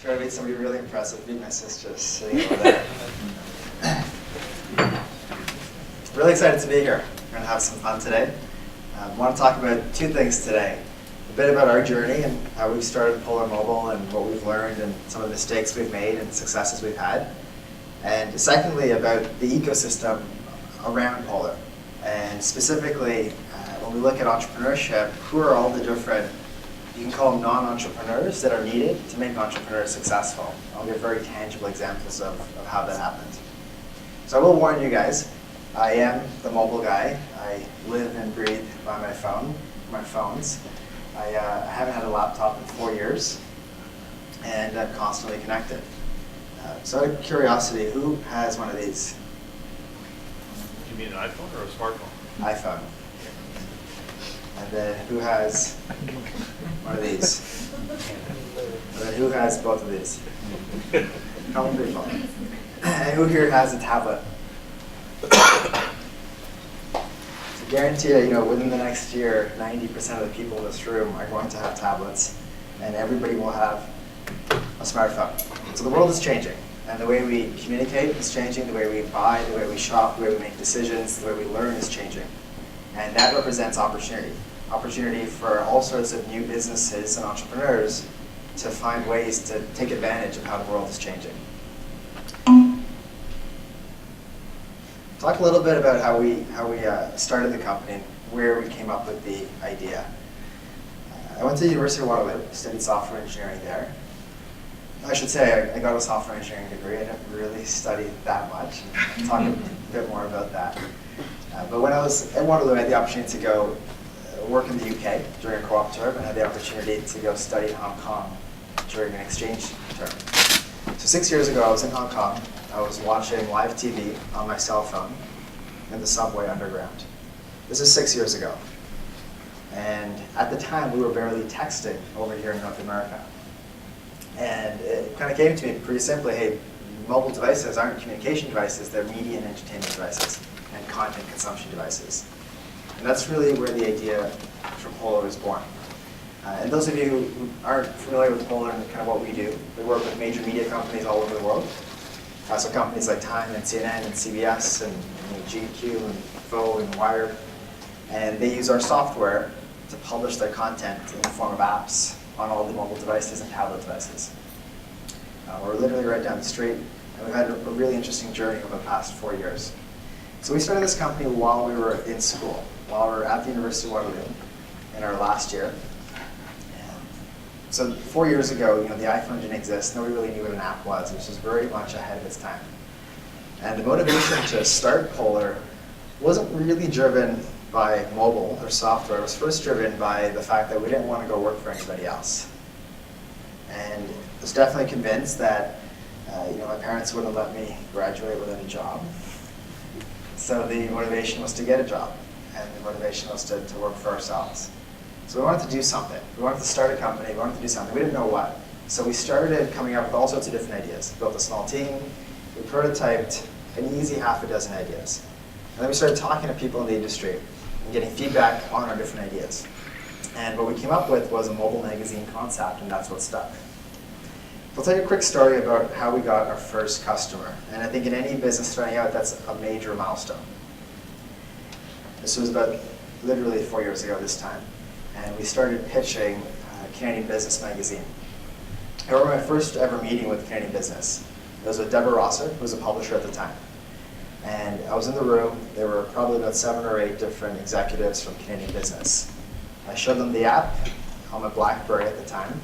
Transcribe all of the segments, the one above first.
Try to meet somebody really impressive. Meet my sister sitting over there. Really excited to be here. We're going to have some fun today. I want to talk about two things today. A bit about our journey and how we've started Polar Mobile and what we've learned and some of the mistakes we've made and successes we've had. And secondly, about the ecosystem around Polar. And specifically, when we look at entrepreneurship, who are all the different, you can call them non-entrepreneurs, that are needed to make entrepreneurs successful. I'll give very tangible examples of how that happened. So I will warn you guys, I am the mobile guy. I live and breathe by my phones. I haven't had a laptop in 4 years, and I'm constantly connected. So out of curiosity, who has one of these? You mean an iPhone or a smartphone? iPhone. And then who has one of these? And then who has both of these? Couple people. And who here has a tablet? So guarantee you, within the next year, 90% of the people in this room are going to have tablets, and everybody will have a smartphone. So the world is changing, and the way we communicate is changing, the way we buy, the way we shop, the way we make decisions, the way we learn is changing. And that represents opportunity. Opportunity for all sorts of new businesses and entrepreneurs to find ways to take advantage of how the world is changing. Talk a little bit about how we started the company and where we came up with the idea. I went to the University of Waterloo, studied software engineering there. I should say I got a software engineering degree. I didn't really study that much. I'll talk a bit more about that. But when I was at Waterloo, I had the opportunity to go work in the UK during a co-op term, and had the opportunity to go study in Hong Kong during an exchange term. So 6 years ago, I was in Hong Kong. I was watching live TV on my cell phone in the subway underground. This is 6 years ago. And at the time, we were barely texting over here in North America. And it kind of came to me pretty simply, hey, mobile devices aren't communication devices, they're media and entertainment devices and content consumption devices. And that's really where the idea for Polar was born. And those of you who aren't familiar with Polar and kind of what we do, we work with major media companies all over the world. So companies like TiE and CNN and CBS and GQ and Vo and Wired. And they use our software to publish their content in the form of apps on all the mobile devices and tablet devices. We're literally right down the street, and we've had a really interesting journey over the past 4 years. So we started this company while we were in school, while we were at the University of Waterloo in our last year. So 4 years ago, the iPhone didn't exist. Nobody really knew what an app was, which was very much ahead of its time. And the motivation to start Polar wasn't really driven by mobile or software. It was first driven by the fact that we didn't want to go work for anybody else. And I was definitely convinced that my parents wouldn't let me graduate without a job. So the motivation was to get a job, and the motivation was to work for ourselves. So we wanted to do something. We wanted to start a company. We wanted to do something. We didn't know what. So we started coming up with all sorts of different ideas. Built a small team. We prototyped an easy half a dozen ideas. And then we started talking to people in the industry and getting feedback on our different ideas. And what we came up with was a mobile magazine concept, and that's what stuck. I'll tell you a quick story about how we got our first customer. And I think in any business starting out, that's a major milestone. This was about literally 4 years ago this time. And we started pitching Canadian Business magazine. I remember my first ever meeting with Canadian Business. It was with Deborah Rosser, who was a publisher at the time. And I was in the room. There were probably about 7 or 8 different executives from Canadian Business. I showed them the app on my BlackBerry at the time.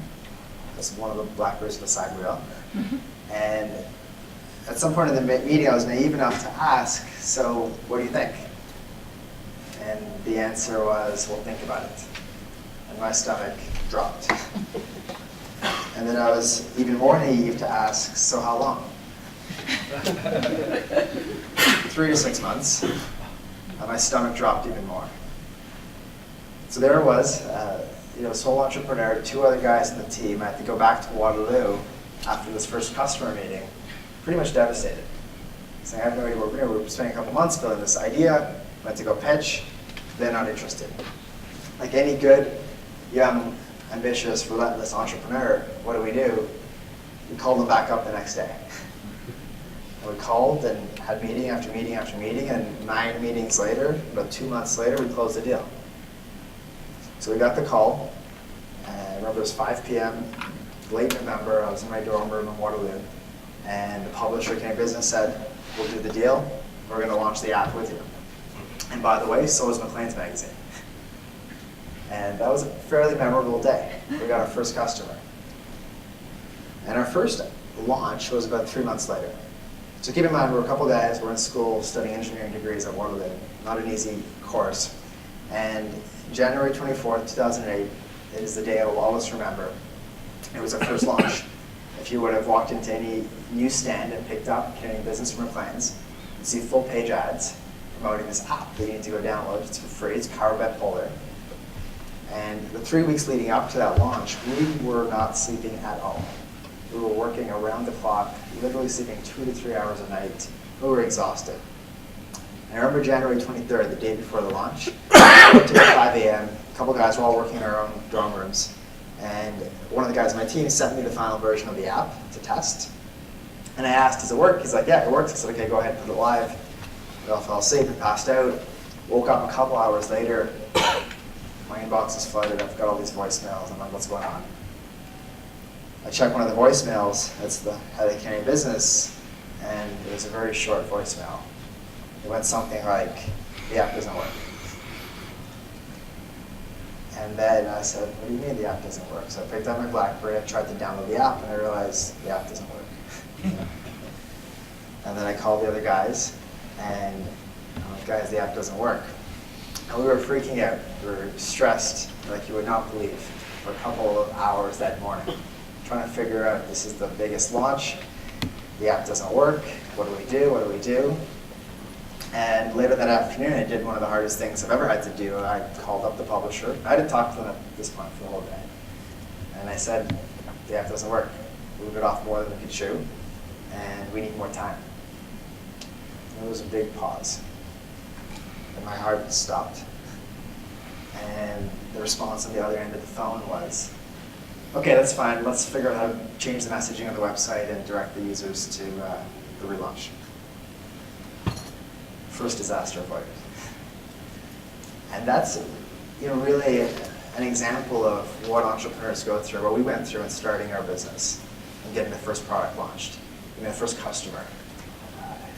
It was one of the BlackBerries with a side wheel. And at some point in the meeting, I was naive enough to ask, so what do you think? And the answer was, well, think about it. And my stomach dropped. And then I was even more naive to ask, so how long? 3 to 6 months. And my stomach dropped even more. So there it was, sole entrepreneur, 2 other guys in the team. I had to go back to Waterloo after this first customer meeting, pretty much devastated. Saying, I have no idea what we're doing. We were spending a couple months building this idea, went to go pitch, they're not interested. Like any good, young, ambitious, relentless entrepreneur, what do? We called them back up the next day. And we called and had meeting after meeting after meeting, and 9 meetings later, about 2 months later, we closed the deal. So we got the call, and I remember it was 5 p.m., late November. I was in my dorm room in Waterloo, and the publisher came in business said, we'll do the deal, we're going to launch the app with you. And by the way, so was Maclean's magazine. And that was a fairly memorable day. We got our first customer. And our first launch was about 3 months later. So keep in mind, we're a couple guys, we're in school studying engineering degrees at Waterloo, not an easy course. And January 24th, 2008, it is the day I will always remember. It was our first launch. If you would have walked into any newsstand and picked up Canadian Business from Maclean's, you'd see full page ads promoting this app that you need to go download. It's for free, it's powered by Polar. And the 3 weeks leading up to that launch, we were not sleeping at all. We were working around the clock, literally sleeping 2 to 3 hours a night. We were exhausted. And I remember January 23rd, the day before the launch, I went to about 5 a.m. A couple guys were all working in our own dorm rooms. And one of the guys on my team sent me the final version of the app to test. And I asked, does it work? He's like, yeah, it works. I said, okay, go ahead and put it live. We all fell asleep and passed out. Woke up a couple hours later. My inbox is flooded. I've got all these voicemails. I'm like, what's going on? I checked one of the voicemails. It's the head of Canadian Business. And it was a very short voicemail. It went something like, the app doesn't work. And then I said, what do you mean the app doesn't work? So I picked up my BlackBerry, I tried to download the app, and I realized the app doesn't work. And then I called the other guys, and I'm like, guys, the app doesn't work. And we were freaking out. We were stressed, like you would not believe, for a couple of hours that morning, trying to figure out, this is the biggest launch, the app doesn't work, what do we do, what do we do? And later that afternoon, I did one of the hardest things I've ever had to do. I called up the publisher. I hadn't talked to them at this point for the whole day. And I said, the app doesn't work. We bit off more than we could chew, and we need more time. And there was a big pause. And my heart stopped. And the response on the other end of the phone was, okay, that's fine. Let's figure out how to change the messaging of the website and direct the users to the relaunch. First disaster avoided. And that's really an example of what entrepreneurs go through, what we went through in starting our business and getting the first product launched, getting the first customer.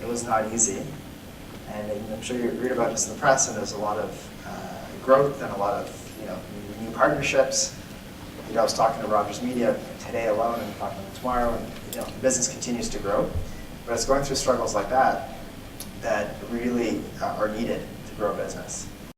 It was not easy. And I'm sure you read about this in the press, and there's a lot of growth and a lot of new partnerships. I was talking to Rogers Media today alone, and talking to them tomorrow, and the business continues to grow. But it's going through struggles like that that really are needed to grow a business.